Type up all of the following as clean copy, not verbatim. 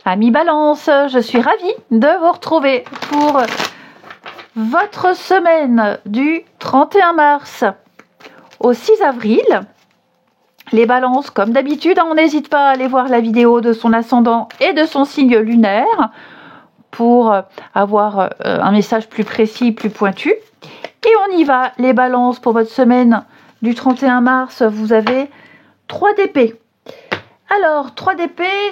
Amis Balance, je suis ravie de vous retrouver pour votre semaine du 31 mars au 6 avril. Les balances, comme d'habitude, on n'hésite pas à aller voir la vidéo de son ascendant et de son signe lunaire pour avoir un message plus précis, plus pointu. Et on y va, les balances, pour votre semaine du 31 mars, vous avez 3 d'épée. Alors, 3 d'épée,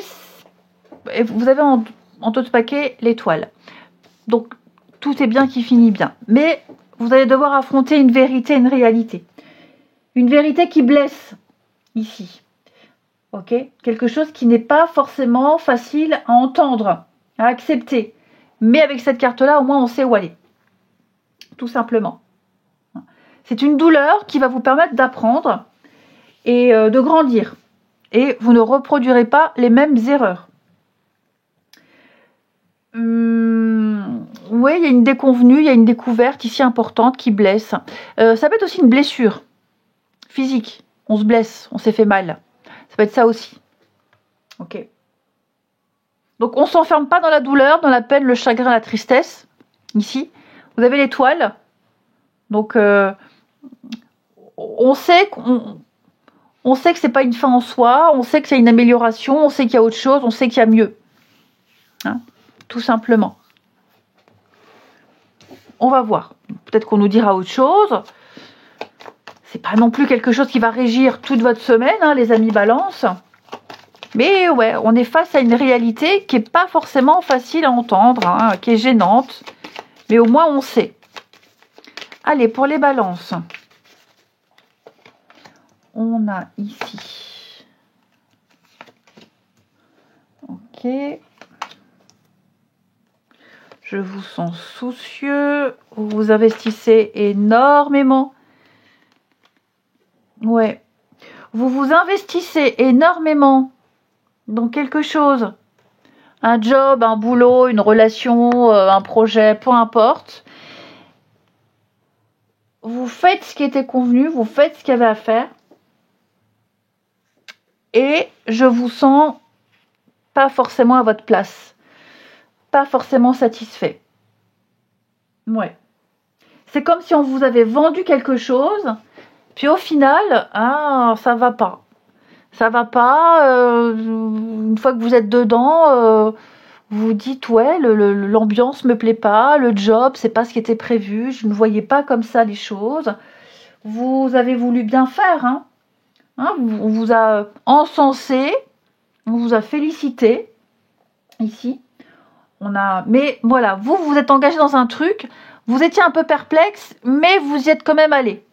vous avez en tout paquet l'étoile. Donc, tout est bien qui finit bien. Mais vous allez devoir affronter une vérité, une réalité. Une vérité qui blesse, ici. Ok ? Quelque chose qui n'est pas forcément facile à entendre, à accepter. Mais avec cette carte-là, au moins, on sait où aller. Tout simplement. C'est une douleur qui va vous permettre d'apprendre et de grandir. Et vous ne reproduirez pas les mêmes erreurs. Oui, il y a une déconvenue, il y a une découverte ici importante qui blesse. Ça peut être aussi une blessure physique. On se blesse, on s'est fait mal. Ça peut être ça aussi. Ok. Donc on ne s'enferme pas dans la douleur, dans la peine, le chagrin, la tristesse. Ici, vous avez l'étoile. Donc on sait que c'est pas une fin en soi, on sait que c'est une amélioration, on sait qu'il y a autre chose, on sait qu'il y a mieux. Hein, tout simplement. On va voir. Peut-être qu'on nous dira autre chose. C'est pas non plus quelque chose qui va régir toute votre semaine, hein, les amis Balance. Mais ouais, on est face à une réalité qui n'est pas forcément facile à entendre, hein, qui est gênante. Mais au moins, on sait. Allez, pour les balances. On a ici. Ok. Je vous sens soucieux. Vous vous investissez énormément. Ouais. Vous vous investissez énormément dans quelque chose. Un job, un boulot, une relation, un projet, peu importe. Vous faites ce qui était convenu, vous faites ce qu'il y avait à faire. Et je vous sens pas forcément à votre place. Pas forcément satisfait. Ouais. C'est comme si on vous avait vendu quelque chose, puis au final, ça va pas. Ça va pas. Une fois que vous êtes dedans, vous vous dites ouais, l'ambiance me plaît pas, le job, c'est pas ce qui était prévu, je ne voyais pas comme ça les choses. Vous avez voulu bien faire, hein. On vous a encensé, on vous a félicité ici. Mais voilà, vous êtes engagé dans un truc, vous étiez un peu perplexe, mais vous y êtes quand même allé.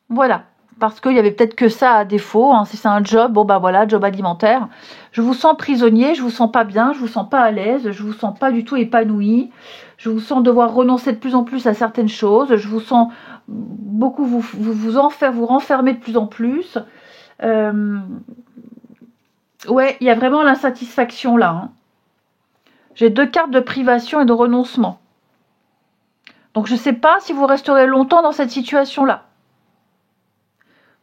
Voilà, parce qu'il y avait peut-être que ça à défaut, hein. Si c'est un job, bon bah voilà, job alimentaire. Je vous sens prisonnier, je vous sens pas bien, je vous sens pas à l'aise, je vous sens pas du tout épanoui, je vous sens devoir renoncer de plus en plus à certaines choses, je vous sens beaucoup vous renfermer de plus en plus. Ouais, il y a vraiment l'insatisfaction là, hein. J'ai 2 cartes de privation et de renoncement. Donc je ne sais pas si vous resterez longtemps dans cette situation-là.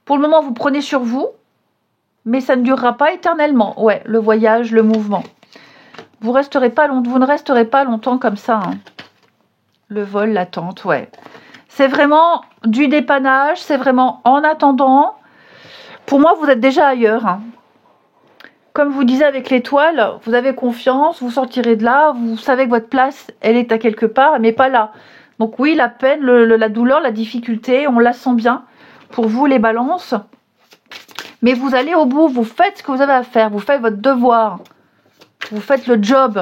Pour le moment, vous prenez sur vous, mais ça ne durera pas éternellement. Ouais, le voyage, le mouvement. Vous ne resterez pas longtemps comme ça, hein. Le vol, l'attente, ouais. C'est vraiment du dépannage, c'est vraiment en attendant. Pour moi, vous êtes déjà ailleurs, hein. Comme vous disiez avec l'étoile, vous avez confiance, vous sortirez de là, vous savez que votre place, elle est à quelque part, mais pas là. Donc oui, la peine, la douleur, la difficulté, on la sent bien pour vous les balances. Mais vous allez au bout, vous faites ce que vous avez à faire, vous faites votre devoir, vous faites le job.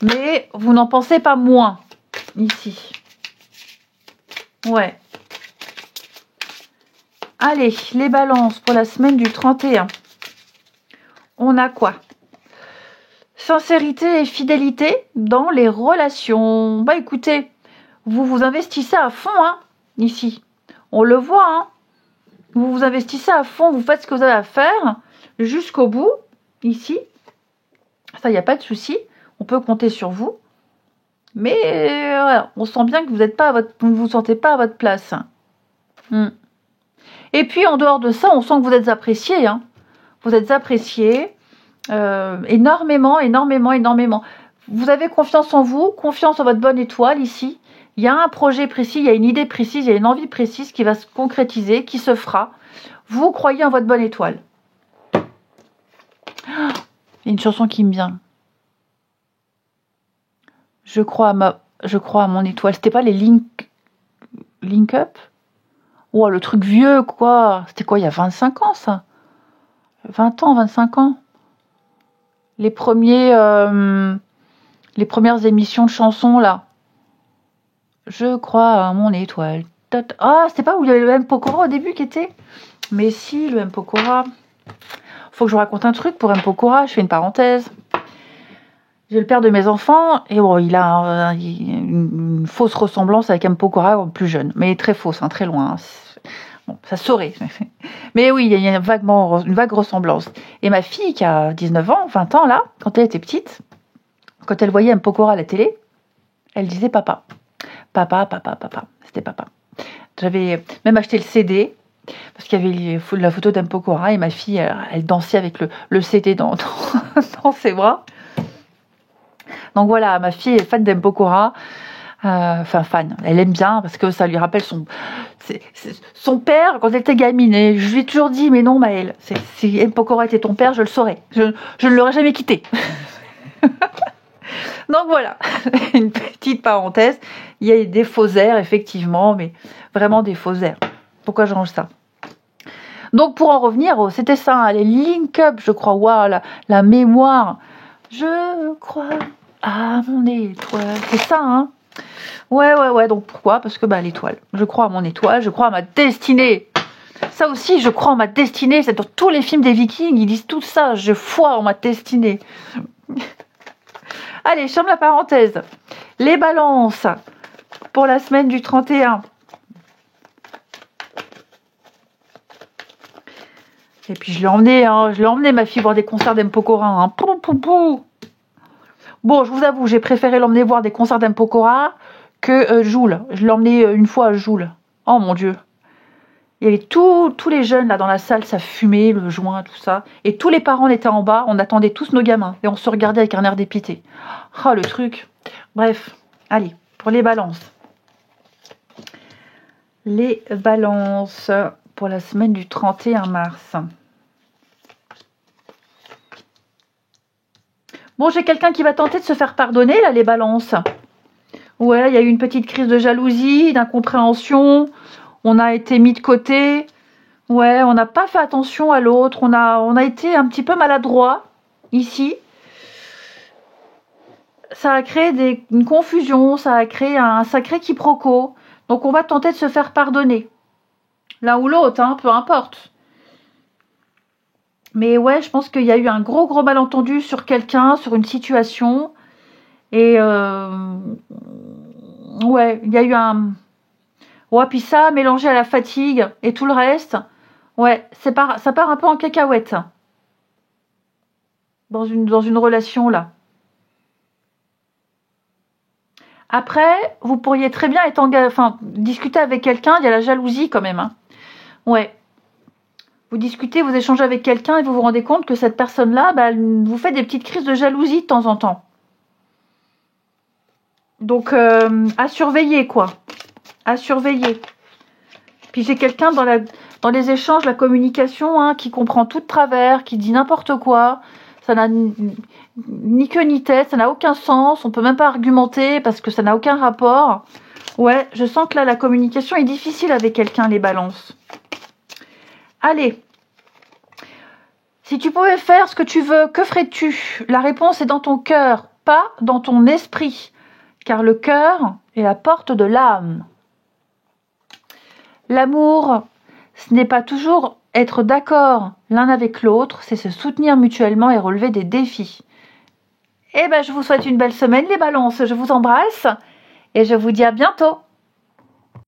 Mais vous n'en pensez pas moins ici. Ouais. Allez, les balances pour la semaine du 31. On a quoi? Sincérité et fidélité dans les relations. Bah écoutez, vous vous investissez à fond, hein, ici. On le voit, hein. Vous vous investissez à fond, vous faites ce que vous avez à faire jusqu'au bout, ici. Ça, il n'y a pas de souci. On peut compter sur vous. Mais voilà, on sent bien que vous ne vous sentez pas à votre place. Et puis, en dehors de ça, on sent que vous êtes apprécié, hein. Vous êtes apprécié. énormément, énormément, énormément. Vous avez confiance en vous, confiance en votre bonne étoile ici. Il y a un projet précis, il y a une idée précise, il y a une envie précise qui va se concrétiser, qui se fera. Vous croyez en votre bonne étoile. Il y a une chanson qui me vient. Je crois à mon étoile. C'était pas les Link Up? Oh, le truc vieux, quoi. C'était quoi, il y a 25 ans, ça? 20 ans, 25 ans. Les premières émissions de chansons, là. Je crois à mon étoile. Ah, c'était pas où il y avait le M. Pokora au début qui était? Mais si, le M. Pokora. Faut que je vous raconte un truc pour M. Pokora, je fais une parenthèse. J'ai le père de mes enfants, et bon, il a une fausse ressemblance avec M. Pokora plus jeune, mais très fausse, hein, très loin. Bon, ça saurait. Mais oui, il y a une vague ressemblance. Et ma fille, qui a 19 ans, 20 ans, là, quand elle était petite, quand elle voyait M. Pokora à la télé, elle disait papa. Papa, papa, papa. C'était papa. J'avais même acheté le CD, parce qu'il y avait la photo d'M. Pokora, et ma fille, elle dansait avec le CD dans ses bras. Donc voilà, ma fille est fan d'M. Pokora. Enfin, fan. Elle aime bien, parce que ça lui rappelle son père quand elle était gamine. Et je lui ai toujours dit, mais non, Maëlle, si M. Pokora était ton père, je le saurais. Je ne l'aurais jamais quitté. Donc voilà, une petite parenthèse. Il y a des faux airs, effectivement, mais vraiment des faux airs. Pourquoi je range ça? Donc pour en revenir, c'était ça, hein, les Link Up, je crois. Waouh, la mémoire. Je crois à mon étoile. C'est ça, hein? Ouais. Donc pourquoi? Parce que l'étoile. Je crois à mon étoile, je crois à ma destinée. Ça aussi, je crois en ma destinée. C'est dans tous les films des Vikings, ils disent tout ça. Je foi en ma destinée. Allez, je ferme la parenthèse. Les balances pour la semaine du 31. Et puis je l'ai emmené ma fille voir des concerts d'M. Pokora. Hein. Bon, je vous avoue, j'ai préféré l'emmener voir des concerts d'M. Pokora que Joule. Je l'ai emmené une fois à Joule. Oh mon Dieu. Il y avait tous les jeunes là dans la salle, ça fumait, le joint, tout ça. Et tous les parents étaient en bas, on attendait tous nos gamins. Et on se regardait avec un air dépité. Oh, le truc. Bref, allez, pour les balances. Les balances pour la semaine du 31 mars. Bon, j'ai quelqu'un qui va tenter de se faire pardonner, là, les balances. Ouais, il y a eu une petite crise de jalousie, d'incompréhension. On a été mis de côté. Ouais, on n'a pas fait attention à l'autre. On a été un petit peu maladroit, ici. Ça a créé une confusion, ça a créé un sacré quiproquo. Donc, on va tenter de se faire pardonner. L'un ou l'autre, hein, peu importe. Mais ouais, je pense qu'il y a eu un gros malentendu sur quelqu'un, sur une situation. Et ouais, il y a eu un... Ouais, puis ça, mélangé à la fatigue et tout le reste, ouais, ça part un peu en cacahuète. Dans une relation, là. Après, vous pourriez très bien être discuter avec quelqu'un, il y a la jalousie quand même. Hein. Ouais. Vous discutez, vous échangez avec quelqu'un et vous vous rendez compte que cette personne-là, elle vous fait des petites crises de jalousie de temps en temps. Donc, à surveiller, quoi. À surveiller. Puis j'ai quelqu'un dans les échanges, la communication, hein, qui comprend tout de travers, qui dit n'importe quoi. Ça n'a ni queue ni tête, ça n'a aucun sens. On peut même pas argumenter parce que ça n'a aucun rapport. Ouais, je sens que là, la communication est difficile avec quelqu'un, les balances. Allez. Si tu pouvais faire ce que tu veux, que ferais-tu? La réponse est dans ton cœur, pas dans ton esprit. Car le cœur est la porte de l'âme. L'amour, ce n'est pas toujours être d'accord l'un avec l'autre, c'est se soutenir mutuellement et relever des défis. Je vous souhaite une belle semaine les balances, je vous embrasse et je vous dis à bientôt.